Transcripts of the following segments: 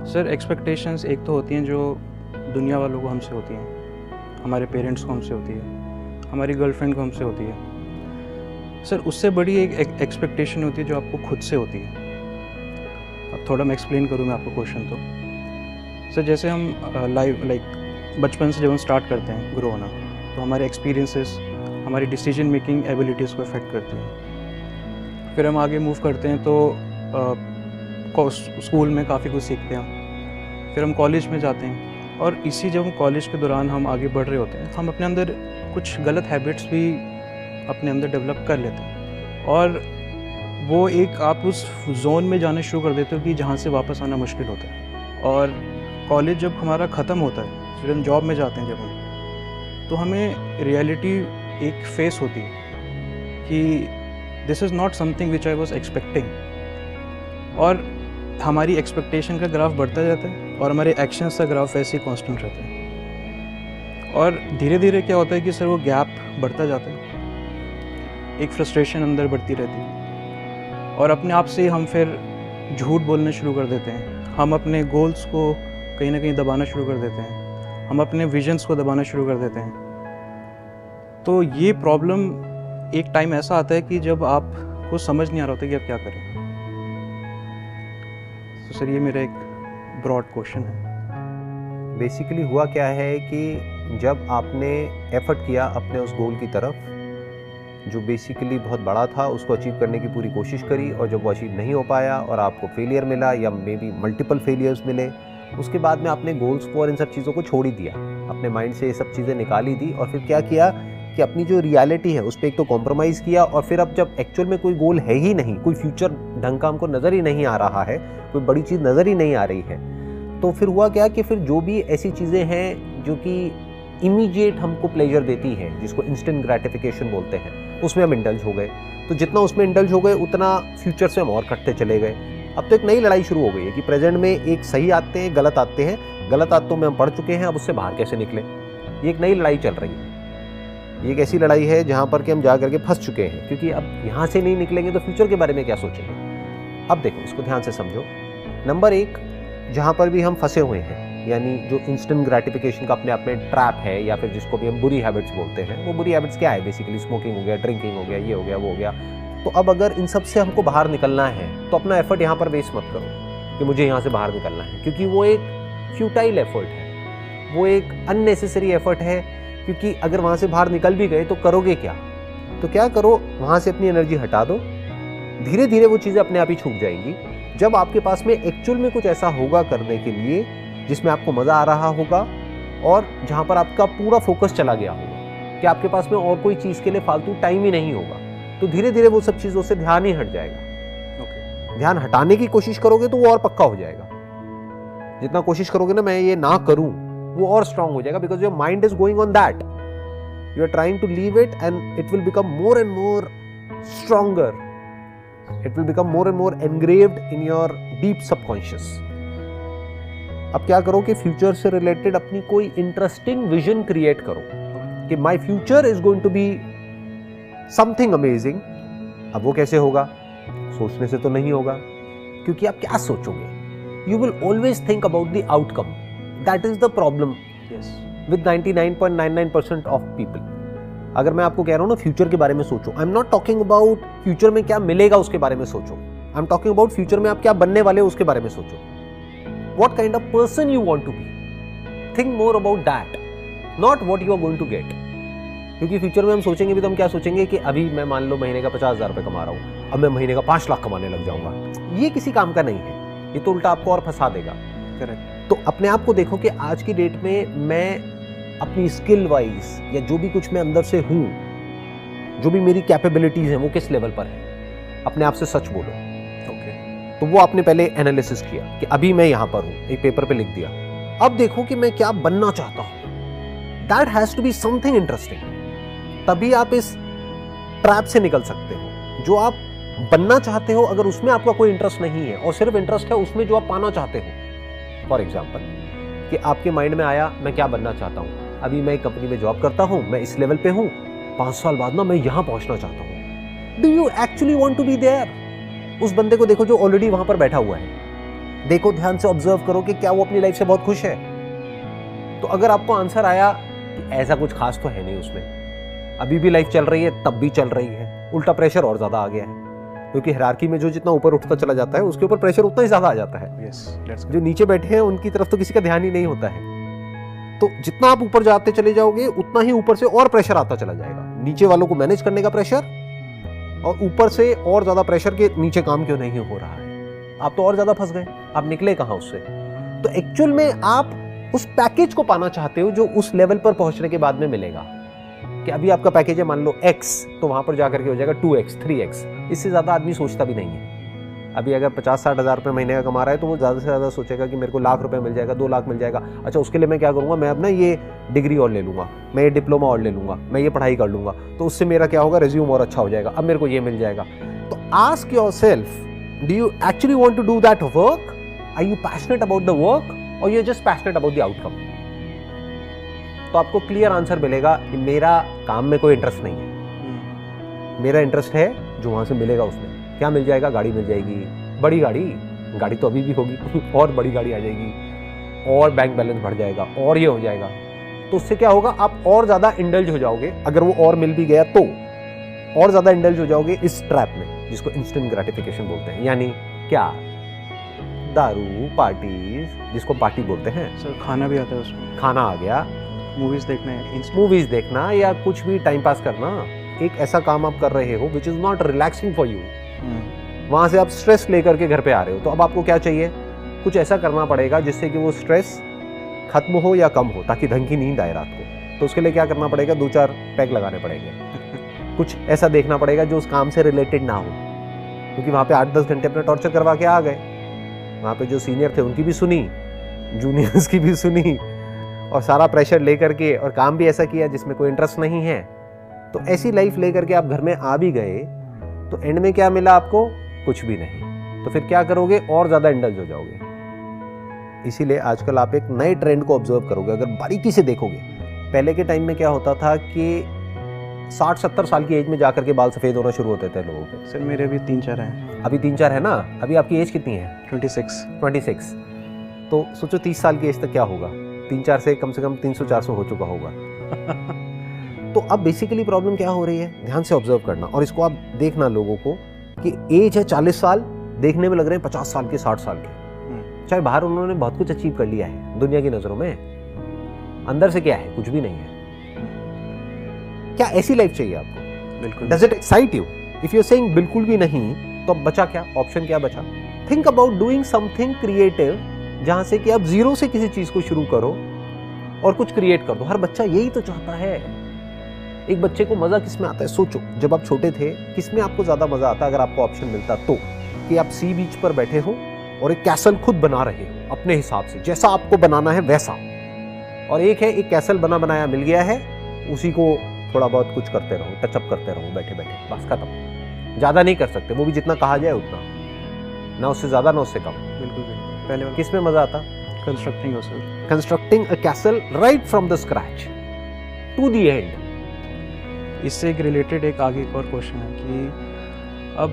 Sir expectations एक तो होती हैं जो दुनिया वालों को हमसे होती हैं, हमारे पेरेंट्स को हमसे होती है, हमारी गर्लफ्रेंड को हमसे होती है। सर उससे बड़ी एक एक्सपेक्टेशन होती है जो आपको खुद से होती है। अब थोड़ा मैं एक्सप्लेन करूँ मैं आपको क्वेश्चन तो। सर जैसे हम बचपन से जब हम स्टार्ट करते हैं ग्रो होना, तो हमारे एक्सपीरियंसेस हमारी डिसीजन मेकिंग एबिलिटीज़ को अफेक्ट करती हैं। फिर हम आगे मूव करते हैं तो स्कूल में काफ़ी कुछ सीखते हैं। फिर हम कॉलेज में जाते हैं और इसी जब हम कॉलेज के दौरान हम आगे बढ़ रहे होते हैं, हम अपने अंदर कुछ गलत हैबिट्स भी अपने अंदर डेवलप कर लेते हैं और वो एक आप उस जोन में जाना शुरू कर देते हो कि जहाँ से वापस आना मुश्किल होता है। और कॉलेज जब हमारा ख़त्म होता है, फिर हम जॉब में जाते हैं जब हम, तो हमें रियलिटी एक फेस होती है कि this is not something which I was expecting. और हमारी एक्सपेक्टेशन का ग्राफ बढ़ता जाता है और हमारे एक्शंस का ग्राफ वैसे ही कांस्टेंट रहता है। और धीरे धीरे क्या होता है कि सर वो गैप बढ़ता जाता है, एक फ्रस्ट्रेशन अंदर बढ़ती रहती है और अपने आप से हम फिर झूठ बोलना शुरू कर देते हैं। हम अपने गोल्स को कहीं ना कहीं दबाना शुरू कर देते हैं, हम अपने विजन्स को दबाना शुरू कर देते हैं। तो ये प्रॉब्लम एक टाइम ऐसा आता है कि जब आपको समझ नहीं आ रहा होता कि आप क्या करें। तो सर ये मेरा एक ब्रॉड क्वेश्चन है। बेसिकली हुआ क्या है कि जब आपने एफर्ट किया अपने उस गोल की तरफ जो बेसिकली बहुत बड़ा था, उसको अचीव करने की पूरी कोशिश करी और जब वो अचीव नहीं हो पाया और आपको फेलियर मिला या मे बी मल्टीपल फेलियर्स मिले, उसके बाद में आपने गोल्स को और इन सब चीज़ों को छोड़ ही दिया, अपने माइंड से ये सब चीज़ें निकाल ही दी और फिर क्या किया कि अपनी जो रियलिटी है उस पर एक तो कॉम्प्रोमाइज़ किया और फिर अब जब एक्चुअल में कोई गोल है ही नहीं, कोई फ्यूचर ढंग का हमको नज़र ही नहीं आ रहा है, कोई बड़ी चीज़ नज़र ही नहीं आ रही है, तो फिर हुआ क्या कि फिर जो भी ऐसी चीज़ें हैं जो कि इमीडिएट हमको प्लेजर देती हैं, जिसको इंस्टेंट ग्रेटिफिकेशन बोलते हैं, उसमें हम इंडल्ज हो गए। तो जितना उसमें इंडल्ज हो गए उतना फ्यूचर से हम और कटते चले गए। अब तो एक नई लड़ाई शुरू हो गई है कि प्रेजेंट में एक सही आते हैं, गलत आते हैं, गलत आदतों में हम पड़ चुके हैं, अब उससे बाहर कैसे निकलें, ये एक नई लड़ाई चल रही है। ये एक ऐसी लड़ाई है जहाँ पर कि हम जा करके फंस चुके हैं, क्योंकि अब यहाँ से नहीं निकलेंगे तो फ्यूचर के बारे में क्या सोचेंगे। अब देखो, इसको ध्यान से समझो। नंबर एक, जहाँ पर भी हम फंसे हुए हैं, यानी जो इंस्टेंट ग्रेटिफिकेशन का अपने आप में ट्रैप है या फिर जिसको भी हम बुरी हैबिट्स बोलते हैं, वो बुरी हैबिट्स क्या है? बेसिकली स्मोकिंग हो गया, ड्रिंकिंग हो गया, ये हो गया, वो हो गया। तो अब अगर इन सब से हमको बाहर निकलना है तो अपना एफर्ट यहाँ पर वेस्ट मत करो कि मुझे यहाँ से बाहर निकलना है, क्योंकि वो एक फ्यूटाइल एफर्ट है, वो एक अननेसेसरी एफर्ट है। क्योंकि अगर वहाँ से बाहर निकल भी गए तो करोगे क्या? तो क्या करो, वहाँ से अपनी एनर्जी हटा दो, धीरे धीरे वो चीज़ें अपने आप ही छूट जाएंगी। जब आपके पास में एक्चुअल में कुछ ऐसा होगा करने के लिए जिसमें आपको मज़ा आ रहा होगा और जहाँ पर आपका पूरा फोकस चला गया होगा कि आपके पास में और कोई चीज़ के लिए फालतू टाइम ही नहीं होगा, तो धीरे धीरे वो सब चीज़ों से ध्यान ही हट जाएगा। ध्यान हटाने की कोशिश करोगे तो वो और पक्का हो जाएगा। जितना कोशिश करोगे ना मैं ये ना करूं, वो और स्ट्रांग हो जाएगा, because your mind is going on that, you are trying to leave it and it will become more and more stronger, it will become more and more engraved in your deep subconscious. अब क्या करो कि future से related अपनी कोई interesting vision create करो कि my future is going to be something amazing. अब वो कैसे होगा? सोचने से तो नहीं होगा, क्योंकि आप क्या सोचोगे? You will always think about the outcome. That is the problem with 99.99% of people. अगर मैं आपको कह रहा हूँ ना फ्यूचर के बारे में सोचो, I am not talking about future में क्या मिलेगा उसके बारे में सोचो, I am talking about future में आप क्या बनने वाले हो उसके बारे में सोचो। What kind of person you want to be? Think more about that, not what you are going to get. क्योंकि फ्यूचर में हम सोचेंगे भी तो हम क्या सोचेंगे कि अभी मैं मान लो महीने का 50,000 रुपये कमा रहा हूँ, अब मैं महीने का 5 लाख कमाने लग जाऊंगा। ये किसी काम का नहीं है, ये तो उल्टा आपको और फंसा देगा। करेक्ट। तो अपने आप को देखो कि आज की डेट में मैं अपनी स्किल वाइज या जो भी कुछ मैं अंदर से हूँ, जो भी मेरी कैपेबिलिटीज हैं, वो किस लेवल पर है। अपने आप से सच बोलो। ओके। तो वो आपने पहले एनालिसिस किया कि अभी मैं यहाँ पर हूँ, एक पेपर पे लिख दिया। अब देखो कि मैं क्या बनना चाहता हूँ। That has to be something interesting. तभी आप इस ट्रैप से निकल सकते हो। जो आप बनना चाहते हो, अगर उसमें आपका कोई इंटरेस्ट नहीं है और सिर्फ इंटरेस्ट है उसमें जो आप पाना चाहते हो, फॉर एग्जाम्पल कि आपके माइंड में आया मैं क्या बनना चाहता हूँ, अभी मैं एक कंपनी में जॉब करता हूँ, मैं इस लेवल पे हूँ, 5 साल बाद ना मैं यहाँ पहुँचना चाहता हूँ। Do you actually want to be there? उस बंदे को देखो जो ऑलरेडी वहाँ पर बैठा हुआ है, देखो, ध्यान से ऑब्जर्व करो कि क्या वो अपनी लाइफ से बहुत खुश है। तो अगर आपको आंसर आया कि ऐसा कुछ खास तो है नहीं उसमें, अभी भी लाइफ चल रही है, तब भी चल रही है, उल्टा प्रेशर और ज्यादा आ गया है, क्योंकि हायरार्की में जो जितना ऊपर उठता चला जाता है उसके ऊपर प्रेशर उतना ही ज्यादा आ जाता है। जो नीचे बैठे हैं उनकी तरफ तो किसी का ध्यान ही नहीं होता है। तो जितना आप ऊपर जाते चले जाओगे उतना ही ऊपर से और प्रेशर आता चला जाएगा, नीचे वालों को मैनेज करने का प्रेशर, और ऊपर से और ज्यादा प्रेशर के नीचे काम क्यों नहीं हो रहा है, आप तो और ज्यादा फंस गए, आप निकले कहां उससे। तो एक्चुअल में आप उस पैकेज को पाना चाहते हो जो उस लेवल पर पहुंचने के बाद में मिलेगा। कि अभी आपका पैकेज है मान लो X, तो वहां पर जाकर के हो जाएगा 2X 3X, इससे ज्यादा आदमी सोचता भी नहीं है। अभी अगर 50-60 हज़ार रुपये महीने का कमा रहा है तो वो ज़्यादा से ज़्यादा सोचेगा कि मेरे को लाख रुपए मिल जाएगा, 2 लाख मिल जाएगा, अच्छा उसके लिए मैं क्या करूँगा, मैं अपना ये डिग्री और ले लूँगा, मैं ये डिप्लोमा और ले लूँगा, मैं ये पढ़ाई कर लूँगा, तो उससे मेरा क्या होगा, रिज्यूम और अच्छा हो जाएगा, अब मेरे को ये मिल जाएगा। तो ask yourself, do you actually want to do that work? Are you passionate about the work और you are just passionate about the outcome? तो आपको क्लियर आंसर मिलेगा कि मेरा काम में कोई इंटरेस्ट नहीं है, मेरा इंटरेस्ट है जो वहां से मिलेगा उसमें। क्या मिल जाएगा? गाड़ी मिल जाएगी, बड़ी गाड़ी तो अभी भी होगी और बड़ी गाड़ी आ जाएगी, और बैंक बैलेंस बढ़ जाएगा, और ये हो जाएगा। तो उससे क्या होगा, आप और ज्यादा इंडल्ज हो जाओगे। अगर वो और मिल भी गया तो और ज्यादा इंडल्ज हो जाओगे इस ट्रैप में, जिसको इंस्टेंट ग्रेटिफिकेशन बोलते हैं। यानी क्या? दारू, पार्टी, जिसको पार्टी बोलते हैं। सर खाना भी आता है उसमें, खाना आ गया, मूवीज देखना या कुछ भी टाइम पास करना, एक ऐसा काम आप कर रहे हो which is not relaxing for you. वहां से आप स्ट्रेस लेकर के घर पे आ रहे हो, तो अब आपको क्या चाहिए? कुछ ऐसा करना पड़ेगा जिससे कि वो स्ट्रेस खत्म हो या कम हो, ताकि ढंग की नींद आए रात को। तो उसके लिए क्या करना पड़ेगा? 2-4 पैक लगाने पड़ेंगे। कुछ ऐसा देखना पड़ेगा जो उस काम से रिलेटेड ना हो, क्योंकि वहां पे 8-10 घंटे अपना टॉर्चर करवा के आ गए। वहां पे जो सीनियर थे उनकी भी सुनी, जूनियर्स की भी सुनी, और सारा प्रेशर लेकर के, और काम भी ऐसा किया जिसमें कोई इंटरेस्ट नहीं है। तो ऐसी लाइफ लेकर के आप घर में आ भी गए, तो एंड में क्या मिला आपको? कुछ भी नहीं। तो फिर क्या करोगे? और ज्यादा इंडल्ज हो जाओगे। इसीलिए आजकल आप एक नए ट्रेंड को ऑब्जर्व करोगे, अगर बारीकी से देखोगे। पहले के टाइम में क्या होता था कि 60-70 साल की एज में जाकर के बाल सफेद होना शुरू होते थे लोगों के। सर मेरे भी 3-4 हैं। अभी 3-4 है ना? अभी आपकी एज कितनी है? 26। तो सोचो 30 साल की एज तक क्या होगा? 3-4 से कम 300-400 हो चुका होगा। तो अब बेसिकली प्रॉब्लम क्या हो रही है? ध्यान से ऑब्जर्व करना, और इसको आप देखना लोगों को कि एज है 40 साल, देखने में लग रहे हैं 50 साल के, 60 साल के। चाहे बाहर उन्होंने बहुत कुछ अचीव कर लिया है दुनिया की नजरों में, अंदर से क्या है? कुछ भी नहीं है। क्या ऐसी लाइफ चाहिए आपको? बिल्कुल। Does it excite you? If you are saying बिल्कुल भी नहीं, तो अब बचा क्या? ऑप्शन क्या बचा? Think about doing something creative, जहां से कि आप जीरो से किसी चीज को शुरू करो और कुछ क्रिएट कर दो। हर बच्चा यही तो चाहता है। एक बच्चे को मजा किस में आता है? सोचो, जब आप छोटे थे किस में आपको ज्यादा मजा आता अगर आपको ऑप्शन मिलता तो? कि आप सी बीच पर बैठे हो और एक कैसल खुद बना रहे हो अपने हिसाब से, जैसा आपको बनाना है वैसा। और एक है, एक कैसल बना बनाया मिल गया है, उसी को थोड़ा बहुत कुछ करते रहो, टचअप करते रहो बैठे बैठे, बस खत्म। ज्यादा नहीं कर सकते, वो भी जितना कहा जाए उतना, ना उससे ज्यादा ना उससे कम। बिल्कुल। पहले किस में मजा आता? Constructing a castle right from the scratch to the end. इससे एक रिलेटेड एक आगे एक और क्वेश्चन है कि अब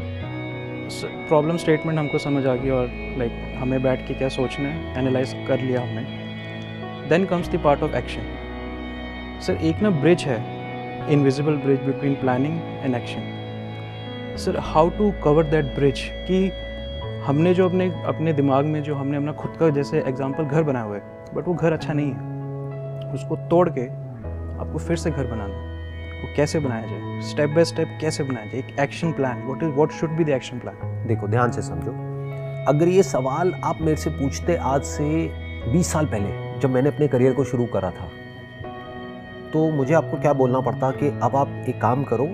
प्रॉब्लम स्टेटमेंट हमको समझ आ गई, और लाइक हमें बैठ के क्या सोचना है, एनालाइज कर लिया हमने। Then comes the part of action. Sir एक ना ब्रिज है, invisible bridge between planning and action. Sir how to cover that bridge? कि हमने जो अपने दिमाग में जो हमने अपना खुद का जैसे एग्जांपल घर बनाया हुआ है, बट वो घर अच्छा नहीं है, उसको तोड़ के आपको फिर से घर बनाना है। वो कैसे बनाया जाए? स्टेप बाय स्टेप कैसे बनाया जाए? एक action plan, what should be the action plan? देखो ध्यान से समझो, अगर ये सवाल आप मेरे से पूछते आज से 20 साल पहले, जब मैंने अपने करियर को शुरू करा था, तो मुझे आपको क्या बोलना पड़ता कि अब आप एक काम करो,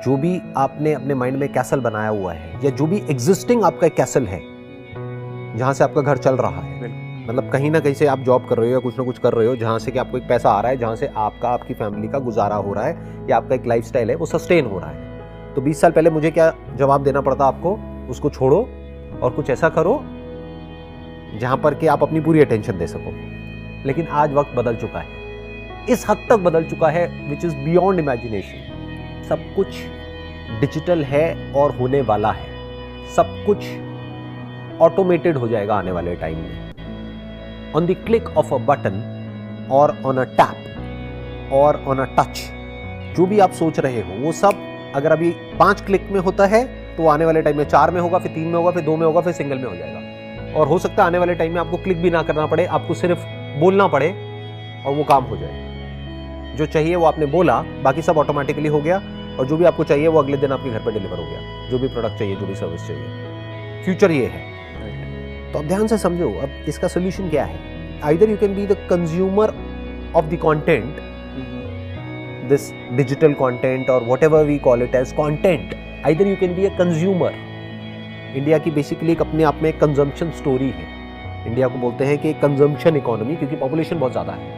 जो भी आपने अपने माइंड में कैसल बनाया हुआ है, या जो भी एग्जिस्टिंग आपका एक कैसल है जहां से आपका घर चल रहा है, मतलब कहीं ना कहीं से आप जॉब कर रहे हो या कुछ ना कुछ कर रहे हो, जहां से कि आपको एक पैसा आ रहा है, जहां से आपकी फैमिली का गुजारा हो रहा है, या आपका एक लाइफस्टाइल है वो सस्टेन हो रहा है। तो 20 साल पहले मुझे क्या जवाब देना पड़ता आपको? उसको छोड़ो और कुछ ऐसा करो जहां पर कि आप अपनी पूरी अटेंशन दे सको। लेकिन आज वक्त बदल चुका है, इस हद तक बदल चुका है विच इज बियॉन्ड इमेजिनेशन। सब कुछ डिजिटल है और होने वाला है, सब कुछ ऑटोमेटेड हो जाएगा आने वाले टाइम में। On the click of a button और ऑन अ टैप और ऑन अ टच, जो भी आप सोच रहे हो वो सब अगर अभी 5 क्लिक में होता है तो आने वाले टाइम में 4 में होगा, फिर 3 में होगा, फिर 2 में होगा, फिर सिंगल में हो जाएगा। और हो सकता है आने वाले टाइम में आपको क्लिक भी ना करना पड़े, आपको सिर्फ बोलना पड़े और वो काम हो जाए। जो चाहिए वो आपने बोला, बाकी सब ऑटोमेटिकली हो गया, और जो भी आपको चाहिए वो अगले दिन आपके घर पर डिलीवर हो गया। जो भी प्रोडक्ट चाहिए, जो भी सर्विस चाहिए, फ्यूचर ये है। तो अब ध्यान से समझो, अब इसका सोल्यूशन क्या है। Either you can be the consumer of the content, this digital content और whatever we call it as content, either you can be a consumer. India की बेसिकली एक अपने आप में कंजम्पशन स्टोरी है। इंडिया को बोलते हैं कि कंजम्पशन इकोनॉमी, क्योंकि पॉपुलेशन बहुत ज़्यादा है।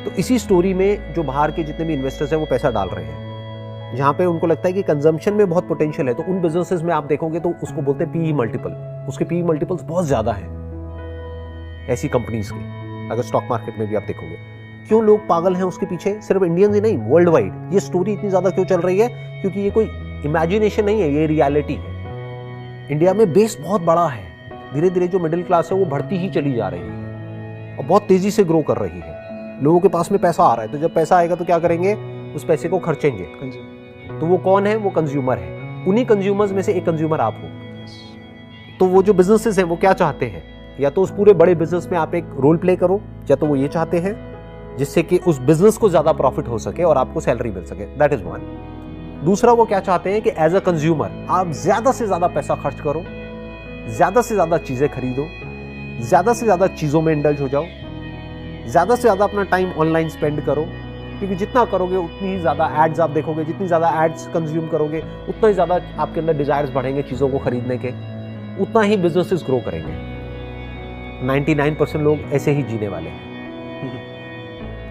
तो इसी स्टोरी में जो बाहर के जितने भी इन्वेस्टर्स हैं वो पैसा डाल रहे हैं, जहाँ पे उनको लगता है कि कंजम्पशन में बहुत पोटेंशियल है। तो उन बिजनेसेस में आप देखोगे तो उसको बोलते हैं पीई मल्टीपल, उसके पीई मल्टीपल्स बहुत ज़्यादा हैं ऐसी कंपनीज के। अगर स्टॉक मार्केट में भी आप देखोगे, क्यों लोग पागल हैं उसके पीछे, सिर्फ इंडियंस ही नहीं, वर्ल्ड वाइड ये स्टोरी इतनी ज़्यादा क्यों चल रही है? क्योंकि ये कोई इमेजिनेशन नहीं है, ये रियलिटी है। इंडिया में बेस बहुत बड़ा है, धीरे धीरे जो मिडिल क्लास है वो बढ़ती ही चली जा रही है और बहुत तेजी से ग्रो कर रही है। लोगों के पास में पैसा आ रहा है, तो जब पैसा आएगा तो क्या करेंगे, उस पैसे को खर्चेंगे। तो वो कौन है? वो कंज्यूमर है। उन्हीं कंज्यूमर्स में से एक कंज्यूमर आप हो। तो वो जो बिजनेसेस हैं वो क्या चाहते हैं, या तो उस पूरे बड़े बिजनेस में आप एक रोल प्ले करो, या तो वो ये चाहते हैं जिससे कि उस बिजनेस को ज्यादा प्रॉफिट हो सके और आपको सैलरी मिल सके। That is one. दूसरा, वो क्या चाहते हैं कि एज अ कंज्यूमर आप ज्यादा से ज्यादा पैसा खर्च करो, ज्यादा से ज्यादा चीजें खरीदो, ज्यादा से ज्यादा चीजों में इंडल्ज हो जाओ, ज्यादा से ज्यादा अपना टाइम ऑनलाइन स्पेंड करो, क्योंकि जितना करोगे उतनी ही ज्यादा एड्स आप देखोगे, जितनी ज्यादा एड्स कंज्यूम करोगे उतना ही ज्यादा आपके अंदर डिजायर्स बढ़ेंगे चीजों को खरीदने के, उतना ही बिजनेसेस ग्रो करेंगे। 99% लोग ऐसे ही जीने वाले हैं।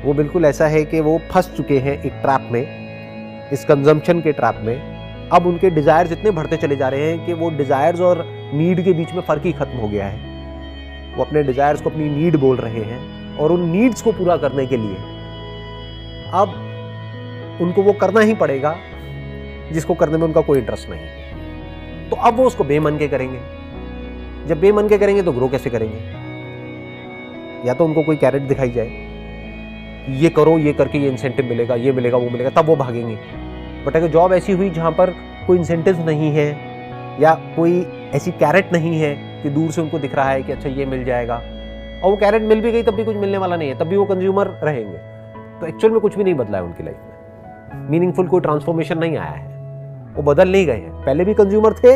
वो बिल्कुल ऐसा है कि वो फंस चुके हैं एक ट्रैप में, इस कंजम्पशन के ट्रैप में। अब उनके डिजायर्स इतने बढ़ते चले जा रहे हैं कि वो डिजायर्स और नीड के बीच में फर्क ही खत्म हो गया है। वो अपने डिजायर्स को अपनी नीड बोल रहे हैं, और उन नीड्स को पूरा करने के लिए अब उनको वो करना ही पड़ेगा जिसको करने में उनका कोई इंटरेस्ट नहीं है। तो अब वो उसको बेमन के करेंगे। जब बेमन के करेंगे तो ग्रो कैसे करेंगे? या तो उनको कोई कैरेट दिखाई जाए, ये करो, ये करके ये इंसेंटिव मिलेगा, ये मिलेगा, वो मिलेगा, तब वो भागेंगे। बट अगर जॉब ऐसी हुई जहां पर कोई इंसेंटिव नहीं है या कोई ऐसी कैरेट नहीं है कि दूर से उनको दिख रहा है कि अच्छा ये मिल जाएगा, और वो कैरेट मिल भी गई तब भी कुछ मिलने वाला नहीं है, तब भी वो कंज्यूमर रहेंगे, तो एक्चुअल में कुछ भी नहीं बदला है उनकी लाइफ में। मीनिंगफुल कोई ट्रांसफॉर्मेशन नहीं आया है, वो बदल नहीं गए हैं। पहले भी कंज्यूमर थे,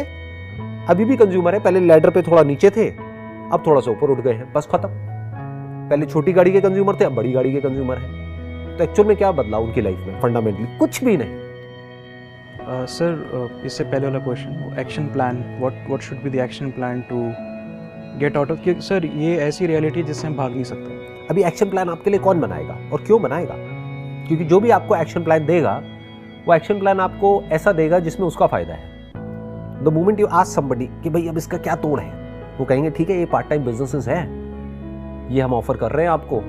अभी भी कंज्यूमर है। पहले लैडर पे थोड़ा नीचे थे, अब थोड़ा सा ऊपर उठ गए हैं, बस खत्म। पहले छोटी गाड़ी के कंज्यूमर थे, अब बड़ी गाड़ी के कंज्यूमर हैं। तो एक्चुअल में क्या बदला उनकी लाइफ में? फंडामेंटली कुछ भी नहीं। सर, इससे पहले वाला question, action plan, what should be the action plan to get out of, sir ये ऐसी रियलिटी है जिससे हम भाग नहीं सकते। अभी एक्शन प्लान आपके लिए कौन बनाएगा और क्यों बनाएगा? क्योंकि जो भी आपको एक्शन प्लान देगा, वो एक्शन प्लान आपको ऐसा देगा जिसमें उसका फायदा है। The moment you ask somebody कि भाई अब इसका क्या तोड़ है, वो कहेंगे ठीक है ये पार्ट टाइम बिजनेसेस है, ये हम ऑफर कर रहे हैं आपको,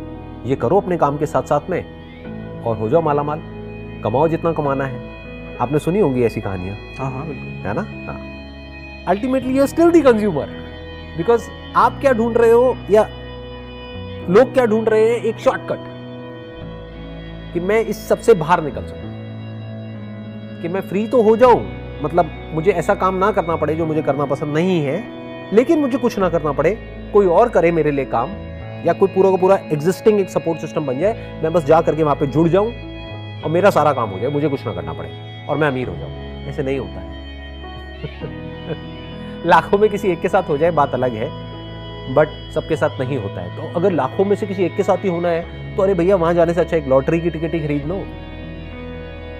ये करो अपने काम के साथ साथ में और हो जाओ माला माल, कमाओ जितना कमाना है। आपने सुनी होंगी ऐसी कहानियां। हाँ बिल्कुल, है ना। हाँ, ultimately you are still the consumer, because आप क्या ढूंढ रहे हो या लोग क्या ढूंढ रहे हैं? एक शॉर्टकट कि मैं इस सबसे बाहर निकल सकूं, कि मैं फ्री तो हो जाऊं, मतलब मुझे ऐसा काम ना करना पड़े जो मुझे करना पसंद नहीं है, लेकिन मुझे कुछ ना करना पड़े, कोई और करे मेरे लिए काम, या कोई पूरा का पूरा एग्जिस्टिंग एक सपोर्ट सिस्टम बन जाए, मैं बस जा करके वहां पे जुड़ जाऊं और मेरा सारा काम हो जाए, मुझे कुछ ना करना पड़े और मैं अमीर हो जाऊं। ऐसे नहीं होता है। लाखों में किसी एक के साथ हो जाए बात अलग है, बट सबके साथ नहीं होता है। तो अगर लाखों में से किसी एक के साथ ही होना है तो अरे भैया वहां जाने से अच्छा एक लॉटरी की टिकट ही खरीद लो,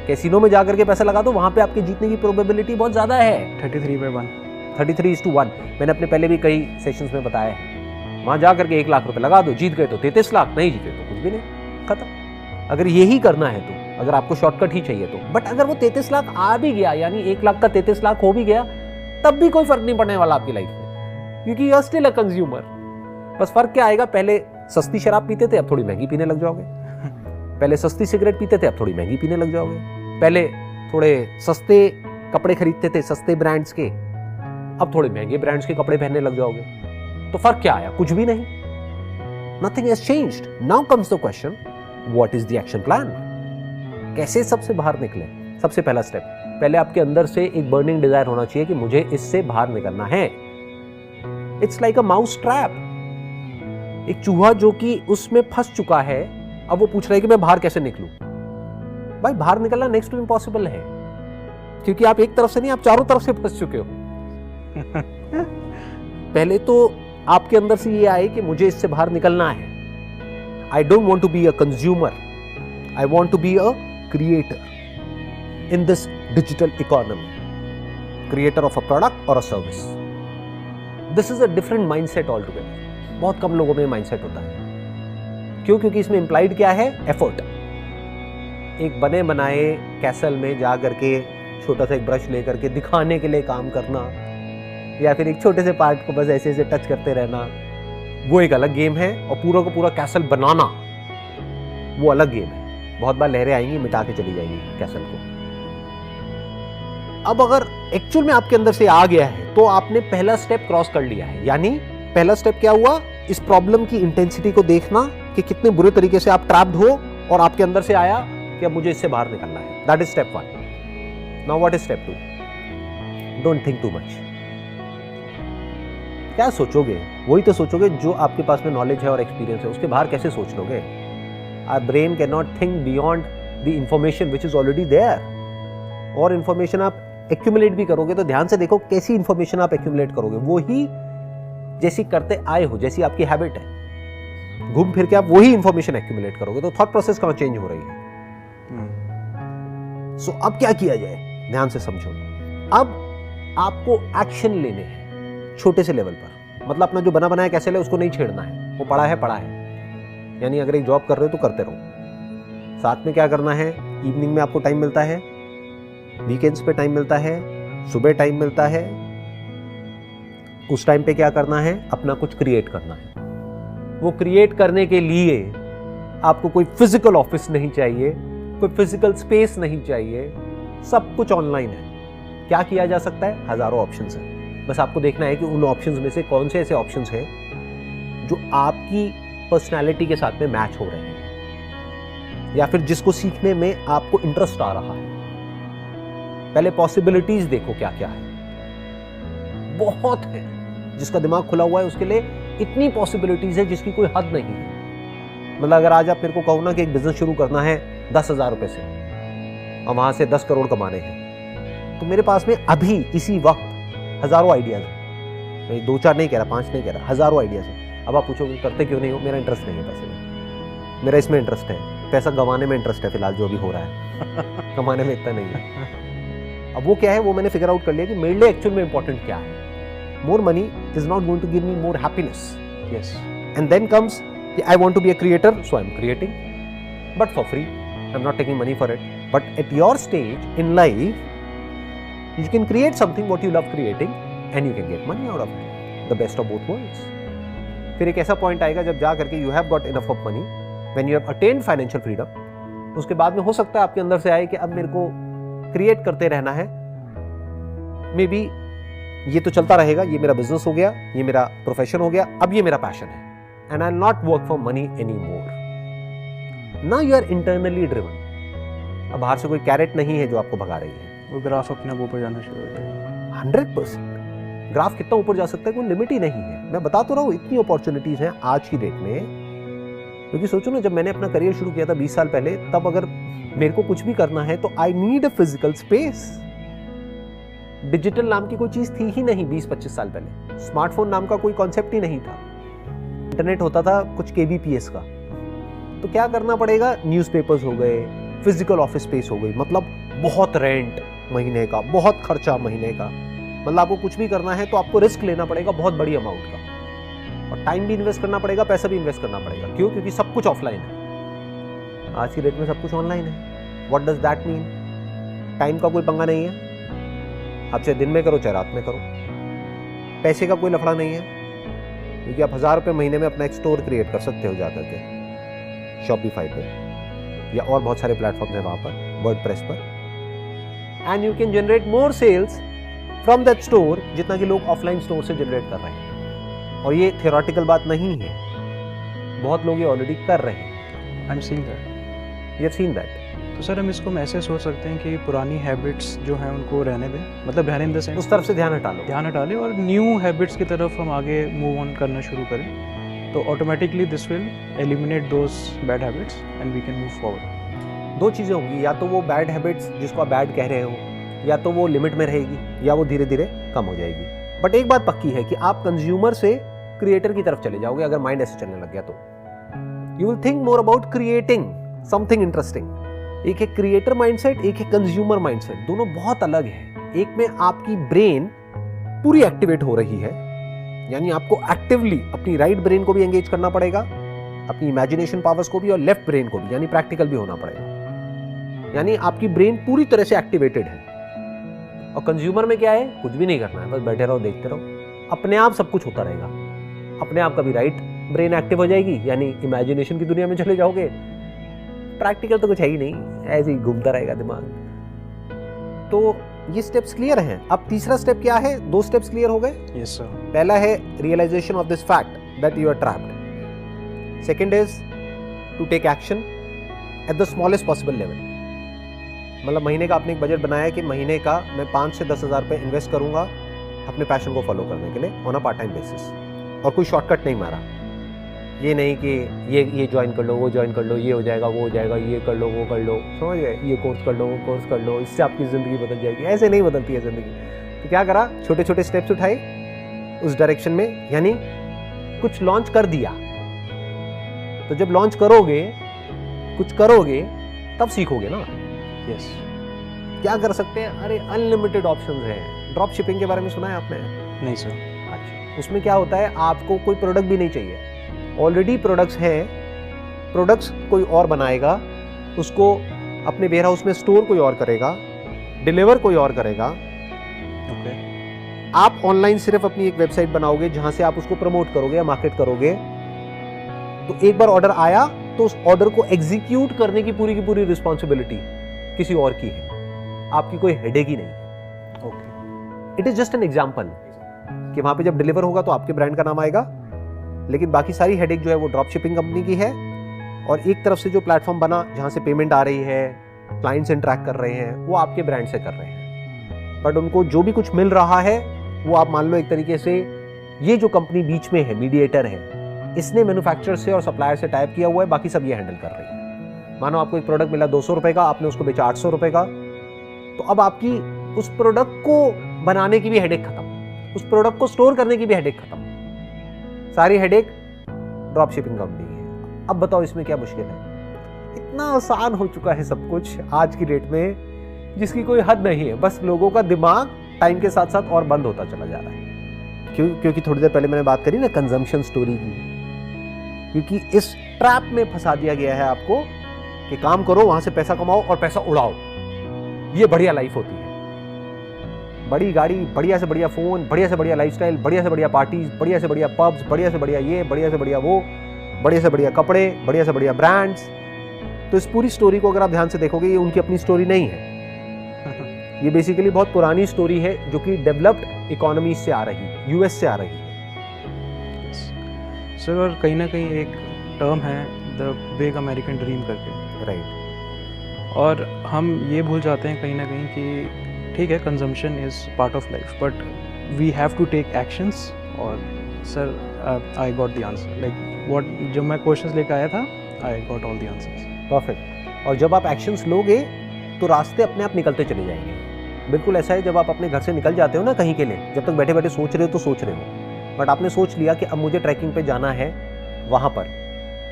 कैसीनो में जाकर के पैसा लगा दो, वहां पे आपके जीतने की प्रोबेबिलिटी बहुत ज्यादा है। 33/1, 33:1। मैंने अपने पहले भी कई सेशंस में बताया है, वहां जाकर के 1 लाख रुपए लगा दो, जीत गए तो 33 लाख, नहीं जीते तो कुछ भी नहीं, खत्म। अगर यही करना है तो, अगर आपको शॉर्टकट ही चाहिए तो। बट अगर वो 33 लाख आ भी गया, यानी 1 लाख का 33 लाख हो भी गया, तब भी कोई फर्क नहीं पड़ने वाला आपकी लाइफ में, क्योंकि you are still a consumer. बस फर्क क्या आएगा, पहले सस्ती शराब पीते थे, अब थोड़ी महंगी पीने लग जाओगे। पहले सस्ती सिगरेट पीते थे, अब थोड़ी महंगी पीने लग जाओगे। पहले थोड़े सस्ते कपड़े खरीदते थे, सस्ते ब्रांड्स के, अब थोड़े महंगे ब्रांड्स के कपड़े पहनने लग जाओगे, तो फर्क क्या आया? कुछ भी नहीं। Nothing has changed. Now comes the question, what is the action plan? कैसे सबसे बाहर निकले? सबसे पहला स्टेप, पहले आपके अंदर से एक बर्निंग डिजायर होना चाहिए कि मुझे इससे बाहर निकलना है। It's like a mouse trap. एक चूहा जो कि उसमें फंस चुका है, अब वो पूछ रहा है कि मैं बाहर कैसे निकलूं। भाई बाहर निकलना नेक्स्ट टू इम्पॉसिबल है, क्योंकि आप एक तरफ से नहीं, आप चारों तरफ से फंस चुके हो। पहले तो आपके अंदर से ये आए कि मुझे इससे बाहर निकलना है। I don't want to be a consumer, I want to be a creator in this digital economy, creator of a product और a service. This is a different mindset all together. बहुत कम लोगों में माइंडसेट होता है। क्यों? क्योंकि इसमें इंप्लाइड क्या है? एफर्ट। एक बने बनाए कैसल में जा करके छोटा सा एक ब्रश लेकर के दिखाने के लिए काम करना, या फिर एक छोटे से पार्ट को बस ऐसे ऐसे टच करते रहना, वो एक अलग गेम है। और पूरा का पूरा कैसल बनाना वो अलग गेम है। बहुत बार लहरें आएंगी, मिटा के चली जाएंगी कैसल को। अब अगर एक्चुअल में आपके अंदर से आ गया है तो आपने पहला स्टेप क्रॉस कर लिया है। यानी पहला स्टेप क्या हुआ? इस प्रॉब्लम की इंटेंसिटी को देखना कि कितने बुरे तरीके से आप ट्रैप्ड हो, और आपके अंदर से आया कि अब मुझे इससे बाहर निकलना है। That is step 1। Now what is step 2? Don't think too much. क्या सोचोगे? वही तो सोचोगे जो आपके पास में नॉलेज है और एक्सपीरियंस है। उसके बाहर कैसे सोच लोगे? Our brain can not think beyond the information which is already there. और इंफॉर्मेशन आप एक्यूमुलेट भी करोगे तो ध्यान से देखो कैसी इंफॉर्मेशन आप एक्यूमुलेट करोगे। वो ही जैसी करते आए हो, जैसी आपकी हैबिट है, घूम फिर के आप वही इंफॉर्मेशन एक्यूमुलेट करोगे। तो थॉट प्रोसेस कहां चेंज हो रही है? सो अब क्या किया जाए? ध्यान से समझो। अब आपको एक्शन लेने हैं छोटे से लेवल पर। मतलब अपना जो बना बनाया कैसे ले उसको नहीं छेड़ना है, वो पड़ा है पड़ा है। यानी अगर एक जॉब कर रहे हो तो करते रहो। साथ में क्या करना है? इवनिंग में आपको टाइम मिलता है, वीकेंड्स पे टाइम मिलता है, सुबह टाइम मिलता है, उस टाइम पे क्या करना है? अपना कुछ क्रिएट करना है। वो क्रिएट करने के लिए आपको कोई फिजिकल ऑफिस नहीं चाहिए, कोई फिजिकल स्पेस नहीं चाहिए, सब कुछ ऑनलाइन है। क्या किया जा सकता है? हजारों ऑप्शंस हैं। बस आपको देखना है कि उन ऑप्शंस में से कौन से ऐसे ऑप्शंस हैं जो आपकी पर्सनैलिटी के साथ में मैच हो रहे हैं, या फिर जिसको सीखने में आपको इंटरेस्ट आ रहा है। पहले पॉसिबिलिटीज देखो क्या क्या है। बहुत है। जिसका दिमाग खुला हुआ है उसके लिए इतनी पॉसिबिलिटीज है जिसकी कोई हद नहीं है। मतलब अगर आज आप मेरे को कहो ना कि एक बिजनेस शुरू करना है 10,000 रुपए से और वहां से 10 करोड़ कमाने हैं, तो मेरे पास में अभी इसी वक्त हजारों आइडियाज हैं। मैं 2-4 नहीं कह रहा, 5 नहीं कह रहा, हजारों आइडियाज हैं। अब आप पूछोगे करते क्यों नहीं हो? मेरा इंटरेस्ट नहीं है पैसे में, मेरा इसमें इंटरेस्ट है, पैसा गंवाने में इंटरेस्ट है फिलहाल जो अभी हो रहा है कमाने में इतना नहीं है। अब वो क्या है वो मैंने फिगर आउट कर लिया कि मेरे लिए एक्चुअल में इंपॉर्टेंट क्या है। More money is not going to give me more happiness. Yes. And then comes, I want to be a creator, so I'm creating, but for free. I'm not taking money for it. But at your stage in life, you can create something what you love creating, and you can get money out of it. The best of both worlds. फिर एक ऐसा point आएगा जब जा करके you have got enough of money, when you have attained financial freedom. उसके बाद में हो सकता है आपके अंदर से आए कि अब मेरे को क्रिएट करते रहना है। मे बी ये तो चलता रहेगा, ये मेरा बिजनेस हो गया, ये मेरा प्रोफेशन हो गया, अब ये मेरा पैशन है, and I will not work for money any more. Now you are internally driven. अब बाहर से कोई कैरेट नहीं है जो आपको भगा रही है। वो ग्राफ अपने आप ऊपर जाना शुरू हो जाएगा। 100% ग्राफ कितना ऊपर जा सकता है कोई लिमिट ही नहीं है। मैं बता तो रहा हूँ इतनी अपॉर्चुनिटीज हैं आज की डेट में। क्योंकि सोचो ना, जब मैंने अपना करियर शुरू किया था 20 साल पहले, तब अगर मेरे को कुछ भी करना है तो I need a physical space. Digital नाम की कोई चीज थी ही नहीं 20-25 साल पहले। स्मार्टफोन नाम का कोई कॉन्सेप्ट ही नहीं था। इंटरनेट होता था कुछ केबीपीएस का। तो क्या करना पड़ेगा? न्यूज़पेपर्स हो गए, फिजिकल ऑफिस स्पेस हो गई, मतलब बहुत रेंट महीने का, बहुत खर्चा महीने का। मतलब आपको कुछ भी करना है तो आपको रिस्क लेना पड़ेगा बहुत बड़ी अमाउंट का, और टाइम भी इन्वेस्ट करना पड़ेगा, पैसा भी इन्वेस्ट करना पड़ेगा। क्यों? क्योंकि सब कुछ ऑफलाइन है। आज की डेट में सब कुछ ऑनलाइन है। What does that mean? Time का कोई पंगा नहीं है। आप चाहे दिन में करो चाहे रात में करो। पैसे का कोई लफड़ा नहीं है, क्योंकि आप 1000 रुपये महीने में अपना एक स्टोर क्रिएट कर सकते हो जाकर के शॉपिफाई पे, या और बहुत सारे प्लेटफॉर्म हैं वहां पर, वर्डप्रेस पर, and you can generate more sales from that store जितना कि लोग ऑफलाइन स्टोर से जनरेट कर रहे हैं। और ये थियोरेटिकल बात नहीं है, बहुत लोग ये ऑलरेडी कर रहे हैं। I am seeing that, you have seen that. तो सर हम इसको ऐसे सोच सकते हैं कि पुरानी हैबिट्स जो हैं उनको रहने दें, मतलब रहने इन द सेंस उस तरफ से ध्यान हटा लें और न्यू हैबिट्स की तरफ हम आगे मूव ऑन करना शुरू करें, तो automatically this will eliminate those bad habits and we can move forward. दो चीज़ें होंगी, या तो वो बैड हैबिट्स जिसको आप बैड कह रहे हो, या तो वो लिमिट में रहेगी या वो धीरे धीरे कम हो जाएगी। बट एक बात पक्की है कि आप कंज्यूमर से क्रिएटर की तरफ चले जाओगे अगर माइंड ऐसे चलने लग गया तो। You will think more about creating something interesting. एक है क्रिएटर माइंडसेट, एक है कंज्यूमर माइंडसेट, दोनों बहुत अलग है। एक में आपकी ब्रेन पूरी एक्टिवेट हो रही है, यानी आपको एक्टिवली अपनी राइट ब्रेन को भी एंगेज करना पड़ेगा, अपनी इमेजिनेशन पावर्स को भी, और लेफ्ट ब्रेन को भी, यानी प्रैक्टिकल भी होना पड़ेगा। यानी आपकी ब्रेन पूरी तरह से एक्टिवेटेड है। और कंज्यूमर में क्या है, कुछ भी नहीं करना है, बस बैठे रहो, देखते रहो, अपने आप सब कुछ होता रहेगा। अपने आप कभी राइट ब्रेन एक्टिव हो जाएगी, यानी इमेजिनेशन की दुनिया में चले जाओगे, प्रैक्टिकल तो कुछ है ही नहीं, ऐसे ही घूमता रहेगा दिमाग। तो ये स्टेप्स क्लियर हैं। अब तीसरा स्टेप क्या है? दो स्टेप्स क्लियर हो गए। Yes sir. पहला है realisation of this fact that you are trapped. Second is to take action at the smallest possible level. मतलब महीने का आपने एक बजट बनाया है कि महीने का मैं 5 से 10 हज़ार रुपये इन्वेस्ट करूंगा अपने पैशन को फॉलो करने के लिए on a part time basis, और कोई शॉर्टकट नहीं मारा। ये नहीं कि ये ज्वाइन कर लो, वो ज्वाइन कर लो, ये हो जाएगा, वो हो जाएगा, ये कर लो, वो कर लो, समझ गए, ये कोर्स कर लो, वो कोर्स कर लो, इससे आपकी ज़िंदगी बदल जाएगी। ऐसे नहीं बदलती है ज़िंदगी। तो क्या करा, छोटे छोटे स्टेप्स उठाए उस डायरेक्शन में, यानी कुछ लॉन्च कर दिया। तो जब लॉन्च करोगे, कुछ करोगे, तब सीखोगे ना। यस। क्या कर सकते हैं? अरे अनलिमिटेड ऑप्शंस हैं। ड्रॉप शिपिंग के बारे में सुना है आपने? नहीं सर। अच्छा, उसमें क्या होता है, आपको कोई प्रोडक्ट भी नहीं चाहिए, ऑलरेडी प्रोडक्ट्स हैं, प्रोडक्ट्स कोई और बनाएगा, उसको अपने वेयर हाउस में स्टोर कोई और करेगा, डिलीवर कोई और करेगा। ओके। आप ऑनलाइन सिर्फ अपनी एक वेबसाइट बनाओगे जहां से आप उसको प्रमोट करोगे या मार्केट करोगे। तो एक बार ऑर्डर आया तो उस ऑर्डर को एग्जीक्यूट करने की पूरी रिस्पॉन्सिबिलिटी किसी और की है, आपकी कोई हेडेक ही नहीं। Okay. It is just an example कि वहां पे जब डिलीवर होगा तो आपके ब्रांड का नाम आएगा, लेकिन बाकी सारी हेडेक जो है वो ड्रॉप शिपिंग कंपनी की है। और एक तरफ से जो प्लेटफॉर्म बना जहां से पेमेंट आ रही है, क्लाइंट्स इंटरैक्ट कर रहे हैं, वो आपके ब्रांड से कर रहे हैं। बट उनको जो भी कुछ मिल रहा है वो आप मान लो एक तरीके से ये जो कंपनी बीच में है, मीडिएटर है, इसने मैन्युफैक्चरर से और सप्लायर से टाइप किया हुआ है, बाकी सब ये हैंडल कर रही है। मानो आपको एक प्रोडक्ट मिला 200 रुपए का, आपने उसको बेचा 800 रुपए का, तो अब आपकी उस प्रोडक्ट को बनाने की भी हेडेक खत्म, उस प्रोडक्ट को स्टोर करने की भी हेडेक खत्म, सारी हेडेक ड्रॉप शिपिंग कंपनी की है। अब बताओ इसमें क्या मुश्किल है? इतना आसान हो चुका है सब कुछ आज की डेट में, जिसकी कोई हद नहीं है। बस लोगों का दिमाग टाइम के साथ साथ और बंद होता चला जा रहा है। क्योंकि थोड़ी देर पहले मैंने बात करी ना कंजम्पशन स्टोरी की, क्योंकि इस ट्रैप में फंसा दिया गया है आपको कि काम करो, वहां से पैसा कमाओ और पैसा उड़ाओ, ये बढ़िया लाइफ होती है। बड़ी गाड़ी, बढ़िया से बढ़िया फोन, बढ़िया से बढ़िया लाइफस्टाइल, बढ़िया से बढ़िया पार्टीज, बढ़िया से बढ़िया पब्स, बढ़िया से बढ़िया ये, बढ़िया से बढ़िया वो, बढ़िया से बढ़िया कपड़े, बढ़िया से बढ़िया ब्रांड्स। तो इस पूरी स्टोरी को अगर आप ध्यान से देखोगे, ये उनकी अपनी स्टोरी नहीं है। ये बेसिकली बहुत पुरानी स्टोरी है जो कि डेवलप्ड इकोनॉमी से आ रही है, यूएस से आ रही है। सर, और कहीं ना कहीं एक टर्म है द बिग अमेरिकन ड्रीम करके, राइट। और हम ये भूल जाते हैं कहीं ना कहीं कि ठीक है, consumption is part of life, but we have to take actions. और sir, I got the answer, like what, जब मैं क्वेश्चंस लेकर आया था, I got all the answers. Perfect. और जब आप एक्शंस लोगे तो रास्ते अपने आप निकलते चले जाएंगे। बिल्कुल ऐसा है जब आप अपने घर से निकल जाते हो ना कहीं के लिए, जब तक बैठे बैठे सोच रहे हो तो सोच रहे हो, बट आपने सोच लिया कि अब मुझे ट्रैकिंग पे जाना है वहाँ पर,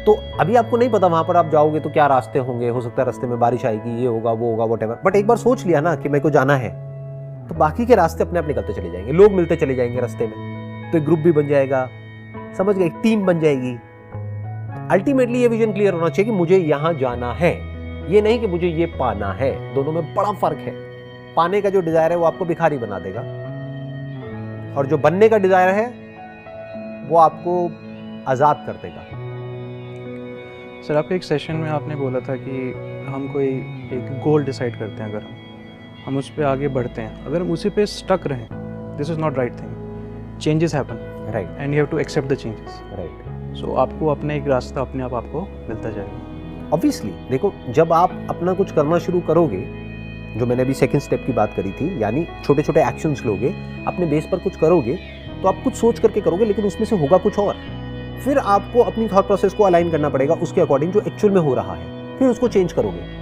तो अभी आपको नहीं पता वहाँ पर आप जाओगे तो क्या रास्ते होंगे, हो सकता है रास्ते में बारिश आएगी, ये होगा, वो होगा, व्हाटएवर। बट एक बार सोच लिया ना कि मेरे को जाना है, तो बाकी के रास्ते अपने आप निकलते चले जाएंगे, लोग मिलते चले जाएंगे रास्ते में, तो एक ग्रुप भी बन जाएगा, समझ गए, एक टीम बन जाएगी। अल्टीमेटली ये विजन क्लियर होना चाहिए कि मुझे यहाँ जाना है, ये नहीं कि मुझे ये पाना है। दोनों में बड़ा फर्क है। पाने का जो डिजायर है वो आपको भिखारी बना देगा, और जो बनने का डिजायर है वो आपको आजाद कर देगा। सर, आपके एक सेशन में आपने बोला था कि हम कोई एक गोल डिसाइड करते हैं, अगर हम उस पर आगे बढ़ते हैं, अगर हम उसी पे स्टक रहें this is not right thing. Changes happen right and you have to accept the changes. Right So आपको अपने एक रास्ता अपने आप आपको मिलता जाएगा. ऑब्वियसली देखो, जब आप अपना कुछ करना शुरू करोगे, जो मैंने अभी सेकंड स्टेप की बात करी थी, यानी छोटे छोटे एक्शंस लोगे, अपने बेस पर कुछ करोगे, तो आप कुछ सोच करके करोगे, लेकिन उसमें से होगा कुछ और. फिर आपको अपनी थॉट प्रोसेस को अलाइन करना पड़ेगा उसके अकॉर्डिंग जो एक्चुअल में हो रहा है, फिर उसको चेंज करोगे.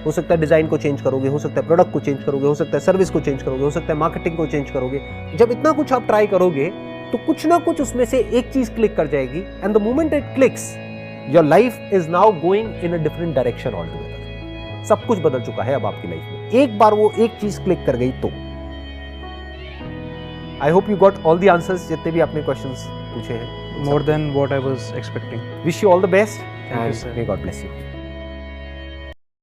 हो सकता है डिज़ाइन को चेंज करोगे, हो सकता है प्रोडक्ट को चेंज करोगे, हो सकता है सर्विस को चेंज करोगे, हो सकता है मार्केटिंग को चेंज करोगे. जब इतना कुछ आप ट्राई करोगे तो कुछ ना कुछ उसमें से एक चीज क्लिक कर जाएगी, and the moment it clicks, your life is now going in a different direction all together. सब कुछ बदल चुका है अब आपकी लाइफ में. एक बार वो एक चीज क्लिक कर गई तो. I hope you got all the answers जितने भी आपने क्वेश्चंस पूछे हैं. More than what I was expecting. Wish you all the best Thank you, and sir. May God bless you.